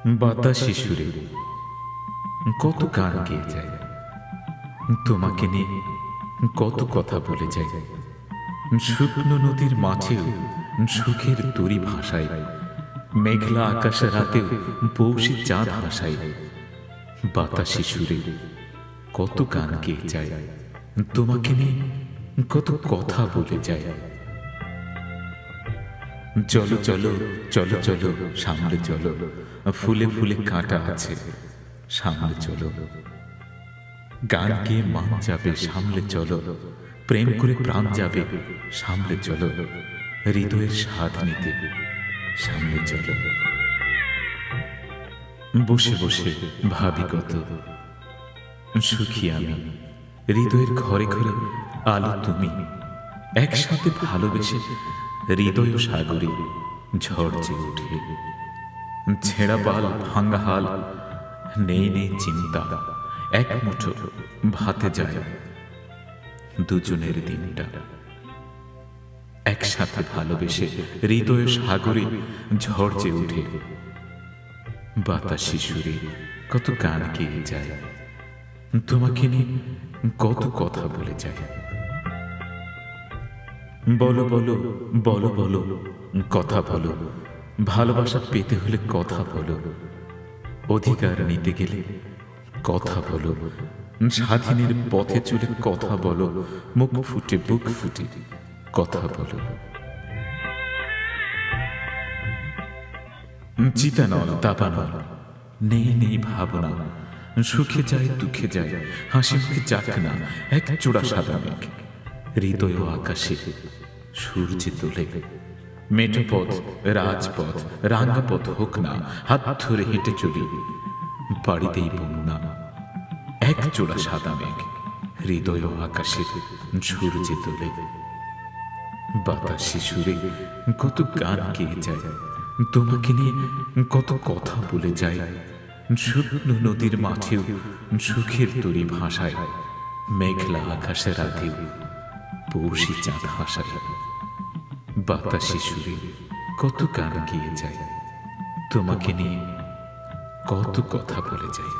বাতাসে সুরে কত গান গেয়ে যায়, তোমাকে নিয়ে কত কথা বলে যায়। শুকনো নদীর মাঝেও সুখের তরি ভাষায়, মেঘলা আকাশে রাতেও পৌষী চাঁদ হাসায়। বাতাসে সুরে কত গান গেয়ে যায়, তোমাকে নিয়ে কত কথা বলে যায়। চলো চলো চলো চলো সামনে চলো, ফুলে ফুলে কাঁটা আছে সামনে চলো। গান গেয়ে মান যাবে সামলে চলো, প্রেম করে প্রাণ যাবে সামলে চলো। হৃদয়ের স্বাদ নিতে সামনে চলো। বসে বসে ভাবি কত সুখী আমি, হৃদয়ের ঘরে ঘরে আলো তুমি। একসাথে ভালোবেসে হৃদয় সাগরে ঝড় যে উঠে। ছেঁড়া পাল ভাঙ্গা হাল নেই নেই চিন্তা, এক মুঠো ভাতে যায় দুজনের দিনটা। একসাথে ভালোবেসে হৃদয় সাগরে ঝড় যে উঠে। বাতাসে সুরে কত গান গেয়ে যায়, তোমাকে নিয়ে কত কথা বলে যায়। বলো বলো বলো বলো কথা বলো, ভালোবাসা পেতে হলে কথা বলো। অধিকার নিতে গেলে কথা বলো, স্বাধীনের পথে চলে কথা বলো। মুখ ফুটে বুক ফুটে কথা বলো। চিতানল দাবানল নেই নেই ভাবনা, সুখে যায় দুঃখে যায় হাসি মুখে যাক না এক চূড়া সাদা মেঘ। হৃদয় আকাশে সূর্যে তোলে মেঠোপথ রাজপথ রাঙ্গা পথ হোক না, হাত ধরে হেঁটে চলি বাড়িতেই বন্যা। এক চূড়া সাদা মেঘ হৃদয় আকাশে সূর্যে তোলে। বাতাসে সুরে কত গান গেয়ে যায়, তোমাকে নিয়ে কত কথা বলে যায়। শুকনো নদীর মাঠেও সুখের তরি ভাষায়, মেঘলা আকাশে রাতেও পৌষী চাঁদ হাসায়। বাতাসে সুরে কত গান গেয়ে যায়, তোমাকে নিয়ে কত কথা বলে যায়।